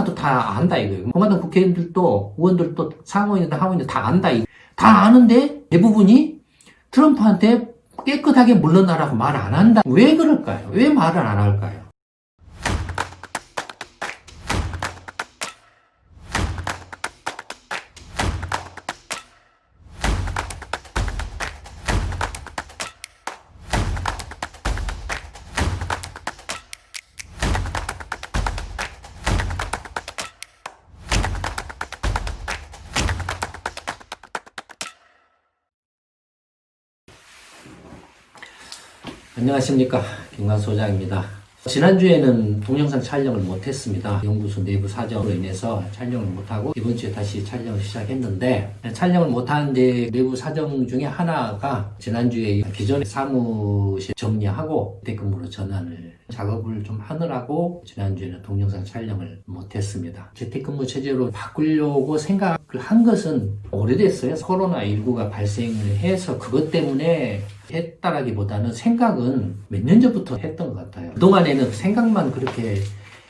여야도 다 안다 이거예요. 공화당 국회의원들도 의원들도 상원이든 하원이든 다 안다 이거. 다 아는데 대부분이 트럼프한테 깨끗하게 물러나라고 말 안 한다. 왜 그럴까요? 왜 말을 안 할까요? 안녕하십니까, 김관 소장입니다. 지난주에는 동영상 촬영을 못했습니다. 연구소 내부 사정으로 인해서 촬영을 못하고 이번 주에 다시 촬영을 시작했는데, 촬영을 못한 내부 사정 중에 하나가 지난주에 기존의 사무실 정리하고 재택근무로 전환을 작업을 좀 하느라고 지난주에는 동영상 촬영을 못했습니다. 재택근무 체제로 바꾸려고 생각을 한 것은 오래됐어요. 코로나19가 발생을 해서 그것 때문에 했다라기보다는 생각은 몇 년 전부터 했던 것 같아요. 그동안에는 생각만 그렇게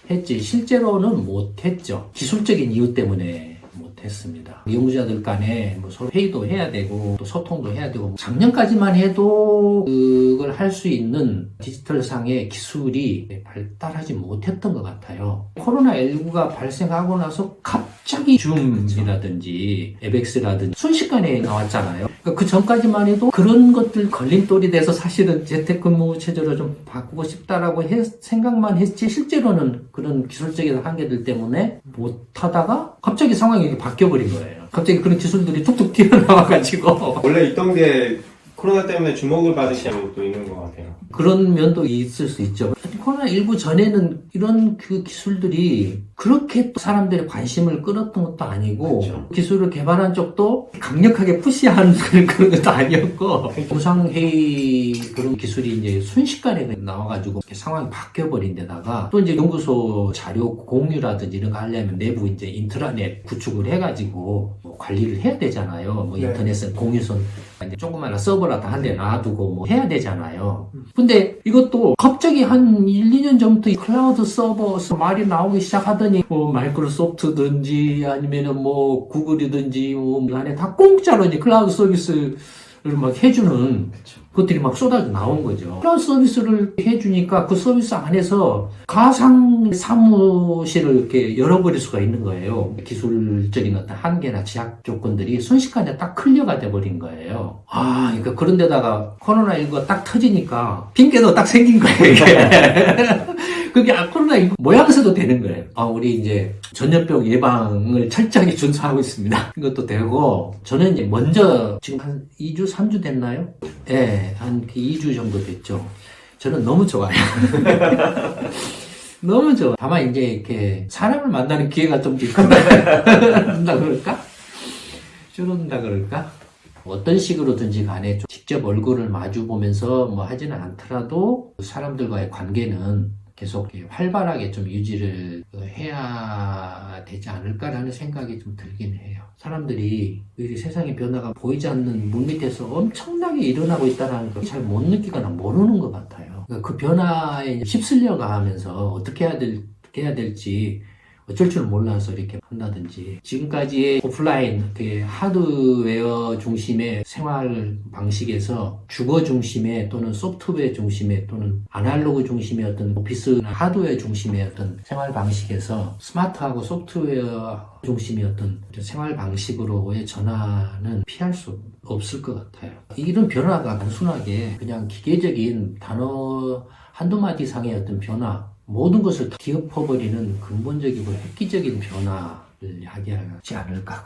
했지 실제로는 못했죠. 기술적인 이유 때문에 못했습니다. 연구자들 간에 서로 회의도 해야 되고 또 소통도 해야 되고, 작년까지만 해도 그걸 할 수 있는 디지털상의 기술이 발달하지 못했던 것 같아요. 코로나19가 발생하고 나서 갑자기 줌이라든지 앱엑스라든지 순식간에 나왔잖아요. 그 전까지만 해도 그런 것들 걸림돌이 돼서 사실은 재택근무 체제로 좀 바꾸고 싶다라고 생각만 했지 실제로는 그런 기술적인 한계들 때문에 못하다가 갑자기 상황이 바뀌어버린 거예요. 갑자기 그런 기술들이 툭툭 튀어나와가지고 원래 있던 게 코로나 때문에 주목을 받은 경우도 있는 것 같아요. 그런 면도 있을 수 있죠. 코로나19 전에는 이런 그 기술들이 그렇게 또 사람들의 관심을 끌었던 것도 아니고, 그렇죠. 기술을 개발한 쪽도 강력하게 푸시하는 그런 것도 아니었고, 영상회의 그런 기술이 이제 순식간에 나와가지고 상황이 바뀌어버린 데다가 또 이제 연구소 자료 공유라든지 이런 거 하려면 내부 이제 인트라넷 구축을 해가지고 관리를 해야 되잖아요. 네. 인터넷은 공유선 이제 조그마한 서버라도 한 대 놔두고 해야 되잖아요. 근데 이것도 갑자기 한 1, 2년 전부터 이 클라우드 서버에서 말이 나오기 시작하더니 마이크로소프트든지 아니면은 구글이든지 안에 다 공짜로 이제 클라우드 서비스를 막 해주는 것들이 막 쏟아져 나온 거죠. 클라우드 서비스를 해주니까 그 서비스 안에서 가상 사무실을 이렇게 열어버릴 수가 있는 거예요. 기술적인 어떤 한계나 제약 조건들이 순식간에 딱 클리어가 돼버린 거예요. 그러니까 그런 데다가 코로나19가 딱 터지니까 핑계도 딱 생긴 거예요, 이게. 그게 코로나19 모양새도 되는 거예요. 우리 이제 전염병 예방을 철저하게 준수하고 있습니다. 이것도 되고, 저는 이제 먼저 지금 한 2주, 3주 됐나요? 네, 한 2주 정도 됐죠. 저는 너무 좋아요. 너무 좋아. 다만 이제 이렇게 사람을 만나는 기회가 좀 줄어든다 그럴까? 줄어든다 그럴까? 어떤 식으로든지 간에 좀 직접 얼굴을 마주 보면서 하지는 않더라도 사람들과의 관계는 계속 활발하게 좀 유지를 해야 되지 않을까라는 생각이 좀 들긴 해요. 사람들이 세상의 변화가 보이지 않는 물밑에서 엄청나게 일어나고 있다는 걸 잘 못 느끼거나 모르는 것 같아요. 그 변화에 휩쓸려 가면서 어떻게 해야 될지 어쩔 줄 몰라서 이렇게 한다든지, 지금까지의 오프라인 하드웨어 중심의 생활 방식에서 주거 중심의 또는 소프트웨어 중심의 또는 아날로그 중심의 어떤 오피스나 하드웨어 중심의 어떤 생활 방식에서 스마트하고 소프트웨어 중심의 어떤 생활 방식으로의 전환은 피할 수 없을 것 같아요. 이런 변화가 단순하게 그냥 기계적인 단어 한두 마디 상의 어떤 변화, 모든 것을 뒤엎어버리는 근본적이고 획기적인 변화를 이야기하지 않을까.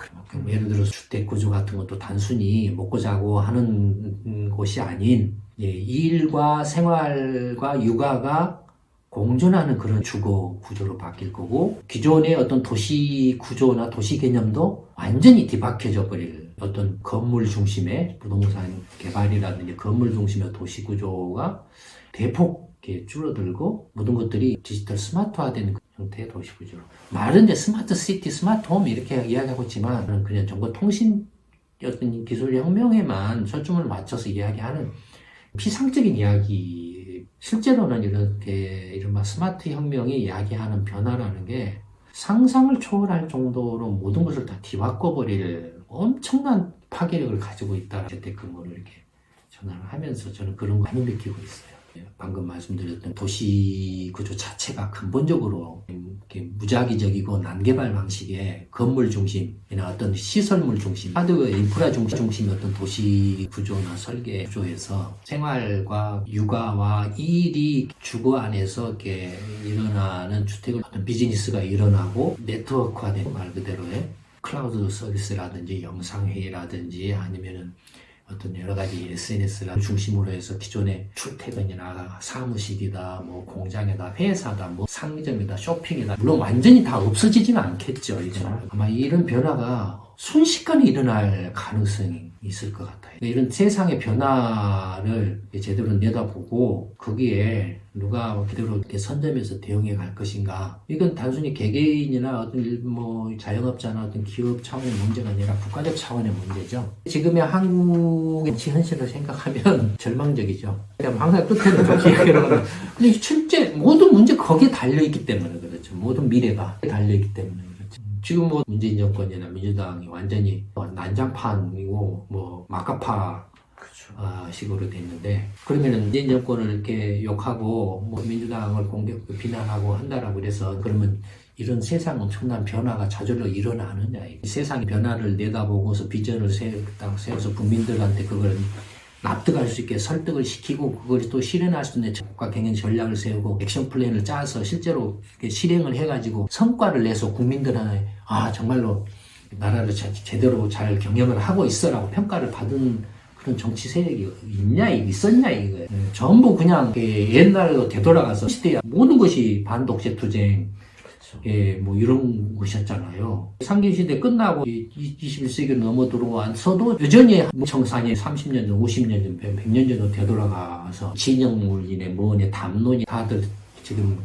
예를 들어서 주택 구조 같은 것도 단순히 먹고 자고 하는 곳이 아닌 일과 생활과 육아가 공존하는 그런 주거 구조로 바뀔 거고, 기존의 어떤 도시 구조나 도시 개념도 완전히 뒤바뀌어져 버릴 어떤 건물 중심의 부동산 개발이라든지 건물 중심의 도시 구조가 대폭 줄어들고, 모든 것들이 디지털 스마트화되는 형태의 도시 구조로. 말은 이제 스마트 시티, 스마트 홈 이렇게 이야기하고 있지만, 그냥 정보 통신 어떤 기술 혁명에만 초점을 맞춰서 이야기하는 피상적인 이야기. 실제로는 이렇게 이른바 스마트 혁명이 이야기하는 변화라는 게 상상을 초월할 정도로 모든 것을 다 뒤바꿔버릴 엄청난 파괴력을 가지고 있다는 재택근무를 이렇게 전환을 하면서 저는 그런 거 많이 느끼고 있어요. 방금 말씀드렸던 도시 구조 자체가 근본적으로 이렇게 무작위적이고 난개발 방식의 건물 중심이나 어떤 시설물 중심, 하드웨어 인프라 중심의 어떤 도시 구조나 설계 구조에서 생활과 육아와 일이 주거 안에서 이렇게 일어나는 주택을 어떤 비즈니스가 일어나고 네트워크화된 말 그대로의 클라우드 서비스라든지 영상회의라든지 아니면은 어떤 여러 가지 SNS를 중심으로 해서 기존의 출퇴근이나 사무실이다, 뭐 공장이다, 회사다, 뭐 상점이다, 쇼핑이다. 물론 완전히 다 없어지지는 않겠죠, 이제. 아마 이런 변화가 순식간에 일어날 가능성이 있을 것 같아요. 이런 세상의 변화를 제대로 내다보고 거기에 누가 그대로 이렇게 선점해서 대응해 갈 것인가. 이건 단순히 개개인이나 어떤 뭐 자영업자나 어떤 기업 차원의 문제가 아니라 국가적 차원의 문제죠. 지금의 한국의 현실을 생각하면 절망적이죠. 항상 끝에는 좋게 이야기를 하는. 근데 실제 모든 문제 거기에 달려있기 때문에 그렇죠. 모든 미래가 달려있기 때문에 그렇죠. 지금 뭐 문재인 정권이나 민주당이 완전히 난장판이고 뭐 막가파 식으로 됐는데, 그러면은 문재인 정권을 이렇게 욕하고 뭐 민주당을 비난하고 한다라고 그래서 그러면 이런 세상 엄청난 변화가 저절로 일어나느냐. 세상의 변화를 내다보고서 비전을 세워서 국민들한테 그걸 납득할 수 있게 설득을 시키고 그걸 또 실현할 수 있는 국가 경영 전략을 세우고 액션 플랜을 짜서 실제로 실행을 해가지고 성과를 내서 국민들한테 정말로 나라를 제대로 잘 경영을 하고 있어라고 평가를 받은 그런 정치 세력이 있었냐 이거예요. 전부 그냥 옛날로 되돌아가서 시대야 모든 것이 반독재 투쟁 뭐 이런 것이었잖아요. 상기시대 끝나고 21세기로 넘어 들어와서도 여전히 청산이 30년 전, 50년 전, 100년 전으로 되돌아가서 진영물이네 뭐네 담론이 다들 지금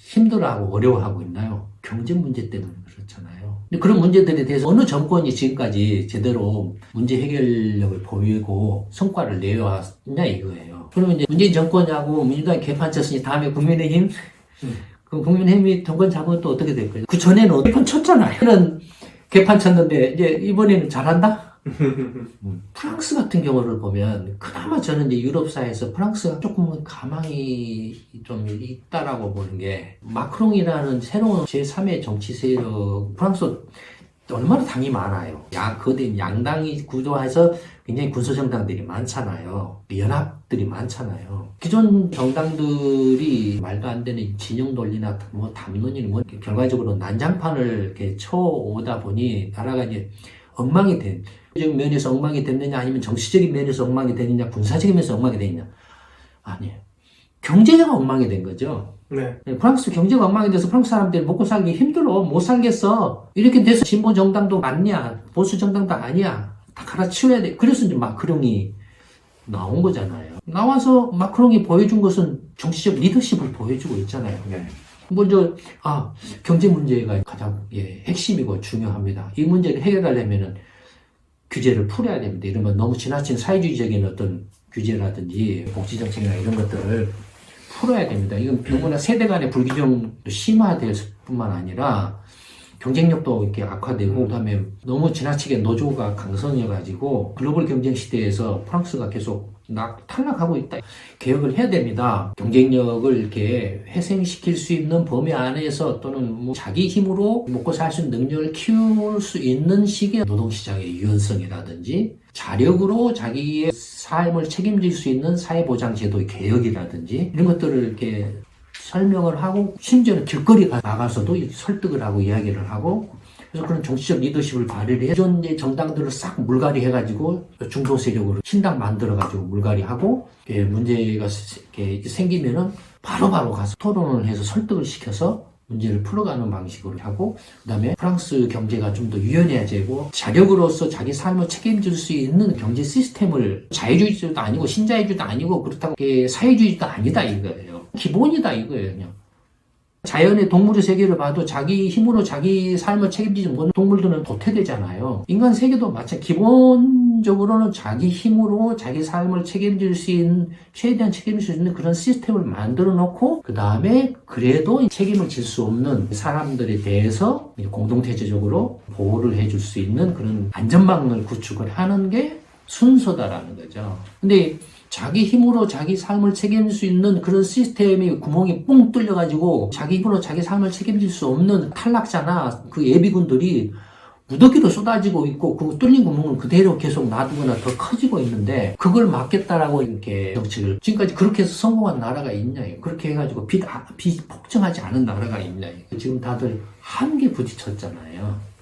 힘들어하고 어려워하고 있나요? 경제 문제 때문에 그렇잖아요. 근데 그런 문제들에 대해서 어느 정권이 지금까지 제대로 문제 해결력을 보이고 성과를 내왔냐 이거예요. 그러면 이제 문재인 정권하고 민주당이 개판 쳤으니 다음에 국민의힘? 그럼 국민의힘이 정권 잡으면 또 어떻게 될 거예요? 그 전에는 개판 쳤잖아요. 그런 개판 쳤는데 이제 이번에는 잘한다? 프랑스 같은 경우를 보면 그나마 저는 이제 유럽사에서 프랑스가 조금은 가망이 좀 있다라고 보는 게, 마크롱이라는 새로운 제3의 정치 세력, 프랑스 얼마나 당이 많아요. 거대 양당이 구조해서 굉장히 군소정당들이 많잖아요. 연합들이 많잖아요. 기존 정당들이 말도 안 되는 진영 논리나 뭐 담론이나 뭐 결과적으로 난장판을 이렇게 쳐오다 보니 나라가 이제 엉망이 된, 정치적인 면에서 엉망이 됐느냐 아니면 정치적인 면에서 엉망이 되느냐 군사적인 면에서 엉망이 되느냐, 아니에요. 경제가 엉망이 된 거죠. 네. 프랑스 경제가 엉망이 돼서 프랑스 사람들이 먹고 살기 힘들어. 못 살겠어. 이렇게 돼서 진보 정당도 맞냐 보수 정당도 아니야. 다 갈아치워야 돼. 그래서 이제 마크롱이 나온 거잖아요. 나와서 마크롱이 보여준 것은 정치적 리더십을 보여주고 있잖아요. 네. 먼저 경제 문제가 가장 핵심이고 중요합니다. 이 문제를 해결하려면은 규제를 풀어야 됩니다. 이러면 너무 지나친 사회주의적인 어떤 규제라든지 복지정책이나 이런 것들을 풀어야 됩니다. 이건 너무나 세대 간의 불균형도 심화될 뿐만 아니라 경쟁력도 이렇게 악화되고, 그다음에 너무 지나치게 노조가 강성해가지고 글로벌 경쟁 시대에서 프랑스가 계속 탈락하고 있다. 개혁을 해야 됩니다. 경쟁력을 이렇게 회생시킬 수 있는 범위 안에서 또는 뭐 자기 힘으로 먹고 살 수 있는 능력을 키울 수 있는 시기에 노동시장의 유연성이라든지 자력으로 자기의 삶을 책임질 수 있는 사회보장제도의 개혁이라든지 이런 것들을 이렇게 설명을 하고, 심지어는 길거리 나가서도 설득을 하고 이야기를 하고, 그래서 그런 정치적 리더십을 발휘를 해. 기존 정당들을 싹 물갈이 해가지고 중도 세력으로 신당 만들어가지고 물갈이하고, 문제가 생기면은 바로바로 가서 토론을 해서 설득을 시켜서 문제를 풀어가는 방식으로 하고, 그 다음에 프랑스 경제가 좀 더 유연해야 되고 자력으로서 자기 삶을 책임질 수 있는 경제 시스템을, 자유주의도 아니고 신자유주의도 아니고 그렇다고 사회주의도 아니다 이거예요. 기본이다 이거예요. 그냥 자연의 동물의 세계를 봐도 자기 힘으로 자기 삶을 책임지지 못하는 동물들은 도태되잖아요. 인간 세계도 마찬가지. 기본 기본적으로는 자기 힘으로 자기 삶을 책임질 수 있는, 최대한 책임질 수 있는 그런 시스템을 만들어 놓고, 그 다음에 그래도 책임을 질 수 없는 사람들에 대해서 공동체적으로 보호를 해줄 수 있는 그런 안전망을 구축을 하는 게 순서다라는 거죠. 근데 자기 힘으로 자기 삶을 책임질 수 있는 그런 시스템이 구멍이 뻥 뚫려가지고 자기 힘으로 자기 삶을 책임질 수 없는 탈락자나 그 예비군들이 무더기로 쏟아지고 있고 그 뚫린 구멍은 그대로 계속 놔두거나 더 커지고 있는데 그걸 막겠다라고 이렇게 정책을 지금까지 그렇게 해서 성공한 나라가 있냐요. 그렇게 해가지고 빚 폭증하지 않은 나라가 있냐요. 지금 다들 한계 부딪혔잖아요.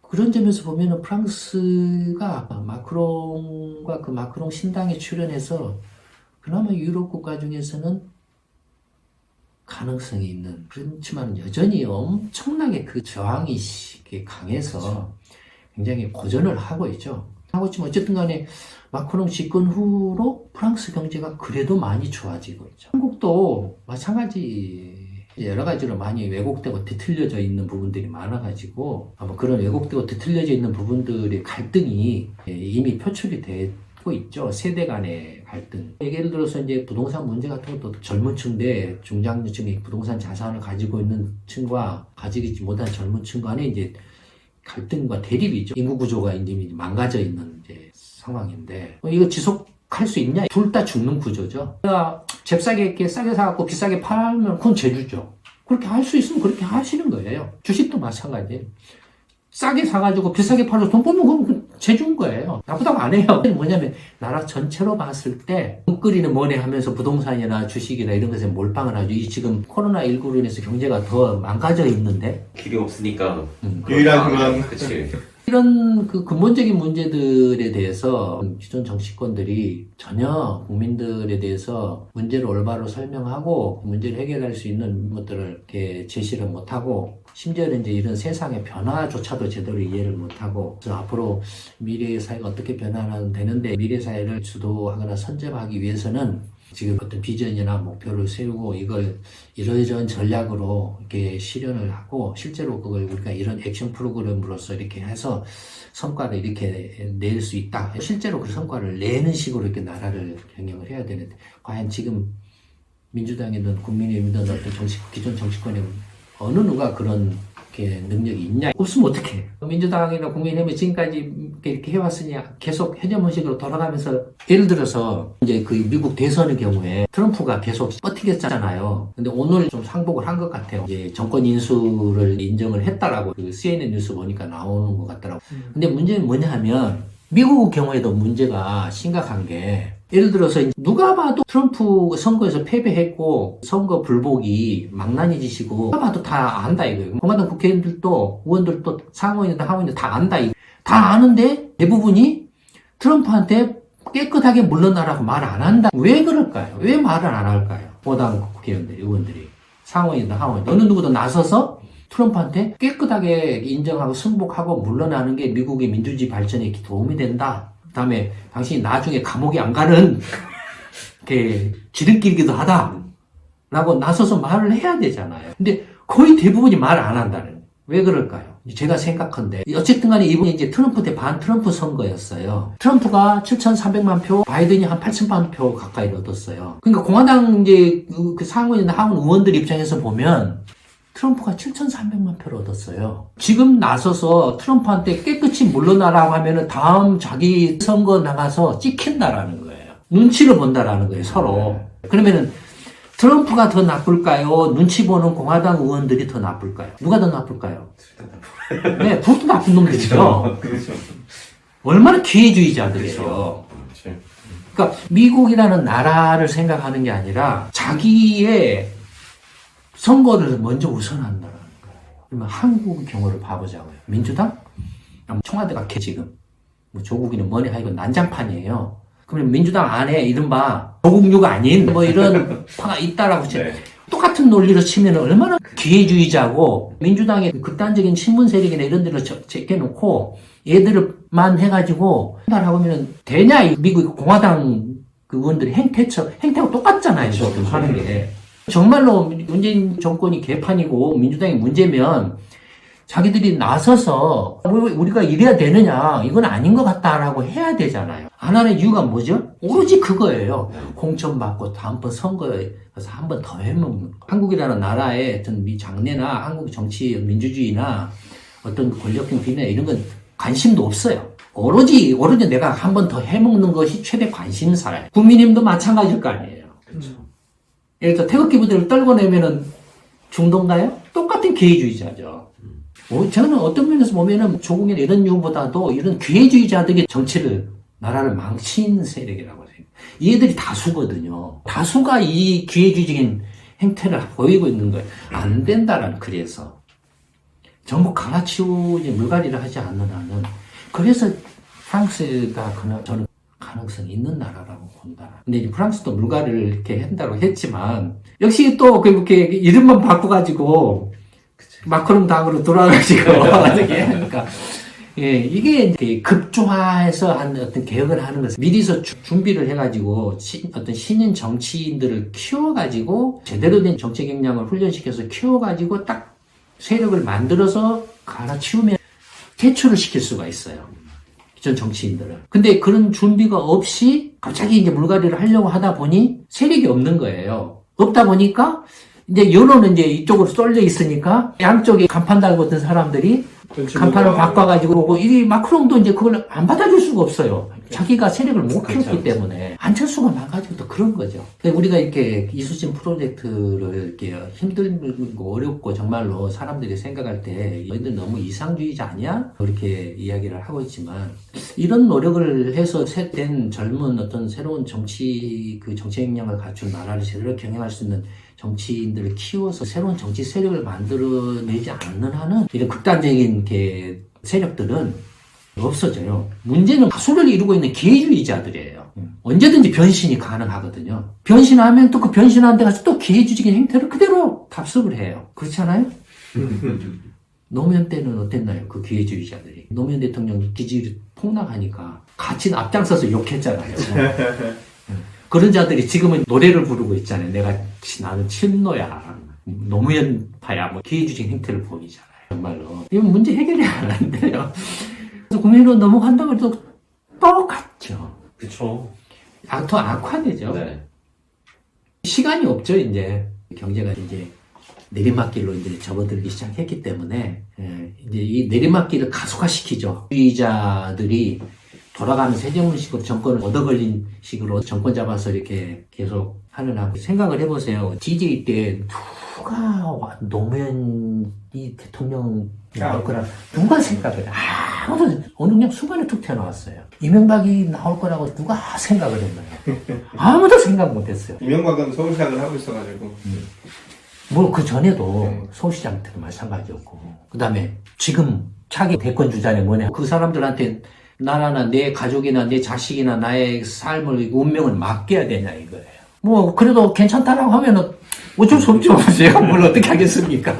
그런 점에서 보면은 프랑스가 마크롱과 그 마크롱 신당에 출연해서 그나마 유럽 국가 중에서는 가능성이 있는, 그렇지만 여전히 엄청나게 그 저항이 강해서 굉장히 고전을 하고 있죠. 하고 있지만 어쨌든 간에 마크롱 집권 후로 프랑스 경제가 그래도 많이 좋아지고 있죠. 한국도 마찬가지 여러 가지로 많이 왜곡되고 뒤틀려져 있는 부분들이 많아가지고 아마 그런 왜곡되고 뒤틀려져 있는 부분들의 갈등이 이미 표출이 되고 있죠. 세대 간의 갈등. 예를 들어서 이제 부동산 문제 같은 것도 젊은 층대 중장년층의 부동산 자산을 가지고 있는 층과 가지지 못한 젊은 층 간에 이제 갈등과 대립이죠. 인구 구조가 이제 망가져 있는 이제 상황인데 이거 지속할 수 있냐? 둘 다 죽는 구조죠. 내가 잽싸게 이렇게 싸게 사갖고 비싸게 팔면 그건 제주죠. 그렇게 할 수 있으면 그렇게 하시는 거예요. 주식도 마찬가지예요. 싸게 사가지고 비싸게 팔아서 돈 벌면 그건 제주인 거예요. 나쁘다고 안 해요. 뭐냐면 나라 전체로 봤을 때 끓이는 뭐네 하면서 부동산이나 주식이나 이런 것에 몰빵을 하죠. 이 지금 코로나19로 인해서 경제가 더 망가져 있는데 길이 없으니까 유일한 그런 그치. 이런 그 근본적인 문제들에 대해서 기존 정치권들이 전혀 국민들에 대해서 문제를 올바로 설명하고 문제를 해결할 수 있는 것들을 이렇게 제시를 못하고 심지어는 이제 이런 세상의 변화조차도 제대로 이해를 못하고 그래서 앞으로 미래의 사회가 어떻게 변화하면 되는데 미래 사회를 주도하거나 선점하기 위해서는 지금 어떤 비전이나 목표를 세우고 이걸 이러이러한 전략으로 이렇게 실현을 하고 실제로 그걸 우리가 이런 액션 프로그램으로서 이렇게 해서 성과를 이렇게 낼 수 있다. 실제로 그 성과를 내는 식으로 이렇게 나라를 경영을 해야 되는데 과연 지금 민주당이든 국민의힘이든 어떤 기존 정치권에 어느 누가 그런 능력이 있냐? 없으면 어떡해? 민주당이나 국민의힘이 지금까지 이렇게 해왔으니 계속 해전문식으로 돌아가면서 예를 들어서 이제 그 미국 대선의 경우에 트럼프가 계속 버티겠잖아요. 근데 오늘 좀 상복을 한 것 같아요. 이제 정권 인수를 인정을 했다라고 그 CNN 뉴스 보니까 나오는 것 같더라고. 근데 문제는 뭐냐 하면 미국 경우에도 문제가 심각한 게 예를 들어서 누가 봐도 트럼프 선거에서 패배했고 선거 불복이 망나니 짓이고 누가 봐도 다 안다 이거예요. 공화당 국회의원들도 의원들도 상원이든 하원이든 다 안다 이거. 다 아는데 대부분이 트럼프한테 깨끗하게 물러나라고 말 안 한다. 왜 그럴까요? 왜 말을 안 할까요? 공화당 국회의원들이 의원들이 상원이든 하원이든 어느 누구도 나서서 트럼프한테 깨끗하게 인정하고 승복하고 물러나는 게 미국의 민주주의 발전에 도움이 된다. 그 다음에 당신이 나중에 감옥에 안 가는 지름길이기도 하다 라고 나서서 말을 해야 되잖아요. 근데 거의 대부분이 말 안 한다는 거예요. 왜 그럴까요? 제가 생각한데 어쨌든 간에 이번에 이제 트럼프 대 반 트럼프 선거였어요. 트럼프가 7,300만 표, 바이든이 한 8,000만 표 가까이 얻었어요. 그러니까 공화당 이제 그 상원이나 하원 의원들 입장에서 보면 트럼프가 7,300만 표를 얻었어요. 지금 나서서 트럼프한테 깨끗이 물러나라고 하면은 다음 자기 선거 나가서 찍힌다라는 거예요. 눈치를 본다라는 거예요, 서로. 그러면은 트럼프가 더 나쁠까요? 눈치 보는 공화당 의원들이 더 나쁠까요? 누가 더 나쁠까요? 네, 둘 다 나쁜 놈들이죠. 그렇죠. 얼마나 기회주의자들이에요. 그러니까 미국이라는 나라를 생각하는 게 아니라 자기의 선거를 먼저 우선한다는 거예요. 그러면 한국 경우를 봐보자고요. 민주당? 청와대가 지금 뭐 조국이는 뭐니 하여간 난장판이에요. 그러면 민주당 안에 이른바 조국류가 아닌 뭐 이런 파가 있다라고 네. 똑같은 논리로 치면 얼마나 기회주의자고 민주당의 극단적인 친문 세력이나 이런 데를 제껴놓고 얘들만 해가지고 하고 하면 되냐? 미국 공화당 그 의원들이 행태하고 똑같잖아요. 지금 하는 게. 정말로 문재인 정권이 개판이고 민주당이 문제면 자기들이 나서서 우리가 이래야 되느냐 이건 아닌 것 같다라고 해야 되잖아요. 안 하는 이유가 뭐죠? 오로지 그거예요. 공천받고 다음번 선거에 가서 한 번 더 해먹는 거. 한국이라는 나라의 어떤 장래나 한국 정치 민주주의나 어떤 권력형 비리나 이런 건 관심도 없어요. 오로지 내가 한 번 더 해먹는 것이 최대 관심사예요. 국민님도 마찬가지일 거 아니에요. 그렇죠. 예를 들어 태극기 부대를 떨궈내면은 중도인가요? 똑같은 기회주의자죠. 저는 어떤 면에서 보면은 조국이나 이런 이유보다도 이런 기회주의자들이 정치를, 나라를 망친 세력이라고 해요. 얘들이 다수거든요. 다수가 이 기회주의적인 행태를 보이고 있는 거예요. 안 된다라는, 그래서. 전부 갈아치우지, 물갈이를 하지 않는 한은. 그래서 프랑스가 저는 가능성이 있는 나라라고 본다. 근데 이제 프랑스도 물갈이를 이렇게 한다고 했지만, 역시 또 그렇게 이름만 바꿔가지고, 마크롱 당으로 돌아가지고, 어떻게 하니까. 예, 이게 이제 급조화해서 한 어떤 개혁을 하는 것을 미리서 준비를 해가지고, 어떤 신인 정치인들을 키워가지고, 제대로 된 정책 역량을 훈련시켜서 키워가지고, 딱 세력을 만들어서 갈아치우면 퇴출을 시킬 수가 있어요. 전 정치인들은. 근데 그런 준비가 없이 갑자기 이제 물갈이를 하려고 하다 보니 세력이 없는 거예요. 없다 보니까 이제 여론은 이제 이쪽으로 쏠려 있으니까 양쪽에 간판 달고 있던 사람들이 간판을 바꿔가지고 오고, 이 마크롱도 이제 그걸 안 받아줄 수가 없어요. 자기가 세력을 못 키웠기 때문에. 안철수가 나가지고 또 그런 거죠. 우리가 이렇게 이수진 프로젝트를 이렇게 힘들고 어렵고 정말로 사람들이 생각할 때 얘들 너무 이상주의자 아니야? 그렇게 이야기를 하고 있지만, 이런 노력을 해서 된 젊은 어떤 새로운 정치 역량을 갖춘 나라를 제대로 경영할 수 있는 정치인들을 키워서 새로운 정치 세력을 만들어내지 않는 한은 이런 극단적인 세력들은 없어져요. 문제는 다수를 이루고 있는 기회주의자들이에요. 언제든지 변신이 가능하거든요. 변신하면 또 그 변신하는 데 가서 또 기회주의적인 행태를 그대로 답습을 해요. 그렇지 않아요? 노무현 때는 어땠나요? 그 기회주의자들이. 노무현 대통령 지지율이 폭락하니까 같이 앞장서서 욕했잖아요. 그런 자들이 지금은 노래를 부르고 있잖아요. 나는 친노야, 노무현파야, 기회주의적인 행태를 보이잖아요. 정말로. 이건 문제 해결이 안 돼요. 그래서 국민으로 넘어간다고 해도 똑같죠. 그쵸. 더 악화되죠. 네. 시간이 없죠, 이제. 경제가 이제 내리막길로 이제 접어들기 시작했기 때문에, 이제 이 내리막길을 가속화시키죠. 주의자들이 돌아가는 세정식으로 정권을 얻어걸린 식으로 정권 잡아서 이렇게 계속 하느라고 생각을 해보세요. DJ 때 누가 노무현이 대통령 나올 거라 누가 생각을 해? 아무도 어느 그냥 순간에 툭 튀어나왔어요. 이명박이 나올 거라고 누가 생각을 했나요? 아무도 생각 못했어요. 이명박은 서울시장을 하고 있어가지고. 뭐 그 전에도 서울시장 때도 마찬가지였고, 그 다음에 지금 차기 대권 주자는 뭐냐? 그 사람들한테 나라나 내 가족이나 내 자식이나 나의 삶을, 운명을 맡겨야 되냐 이거예요. 뭐 그래도 괜찮다라고 하면은 어쩔 수 없죠. 제가 뭘 어떻게 하겠습니까?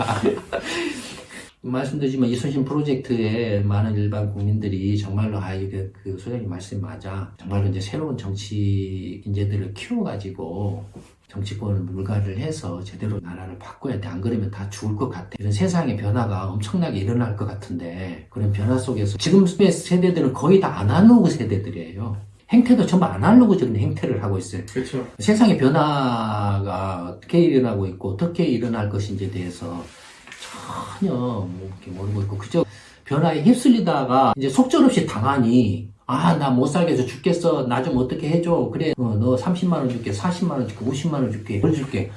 말씀드리지만 이순신 프로젝트에 많은 일반 국민들이 정말로 이게 그 소장님 말씀이 맞아. 정말로 이제 새로운 정치 인재들을 키워가지고 정치권을 물갈이를 해서 제대로 나라를 바꿔야 돼. 안 그러면 다 죽을 것 같아. 이런 세상의 변화가 엄청나게 일어날 것 같은데, 그런 변화 속에서 지금 세대들은 거의 다 아날로그 세대들이에요. 행태도 전부 아날로그적인 행태를 하고 있어요. 그렇죠. 세상의 변화가 어떻게 일어나고 있고 어떻게 일어날 것인지에 대해서 전혀 이렇게 모르고 있고, 그저 변화에 휩쓸리다가 이제 속절없이 당하니, 나 못 살겠어, 죽겠어, 나 좀 어떻게 해줘, 그래, 너 30만원 줄게, 40만원 줄게, 50만원 줄게, 뭘 줄게,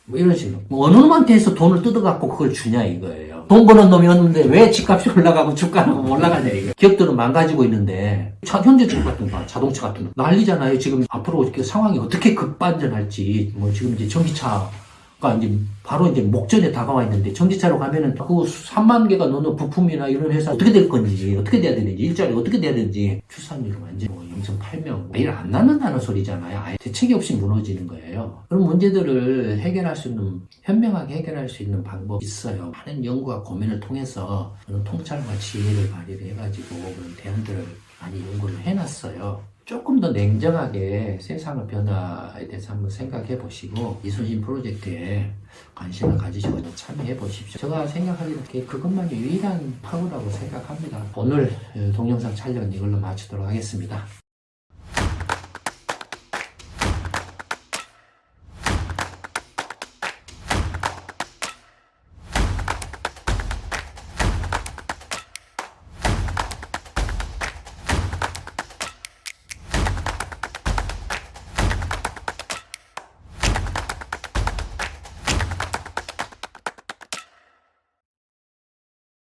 뭐 이런 식으로. 어느 놈한테 해서 돈을 뜯어갖고 그걸 주냐 이거예요. 돈 버는 놈이 없는데 왜 집값이 올라가고 주가는 올라가냐 이거예요. 기업들은 망가지고 있는데, 현대차 같은 거, 자동차 같은 거 난리잖아요. 지금 앞으로 이렇게 상황이 어떻게 급반전할지. 뭐 지금 이제 전기차가 이제 바로 이제 목전에 다가와 있는데, 전기차로 가면은 그 3만 개가 넣는 부품이나 이런 회사 어떻게 될 건지, 어떻게 돼야 되는지, 일자리 어떻게 돼야 되는지, 출산율이 완전 0.8명, 일 안 낳는다는 소리잖아요. 아예 대책이 없이 무너지는 거예요. 그런 문제들을 해결할 수 있는, 현명하게 해결할 수 있는 방법이 있어요. 많은 연구와 고민을 통해서 그런 통찰과 지혜를 발휘를 해가지고 그런 대안들을 많이 연구를 해놨어요. 조금 더 냉정하게 세상의 변화에 대해서 한번 생각해 보시고 이순신 프로젝트에 관심을 가지시고 참여해 보십시오. 제가 생각하기에 그것만이 유일한 파워라고 생각합니다. 오늘 동영상 촬영은 이걸로 마치도록 하겠습니다.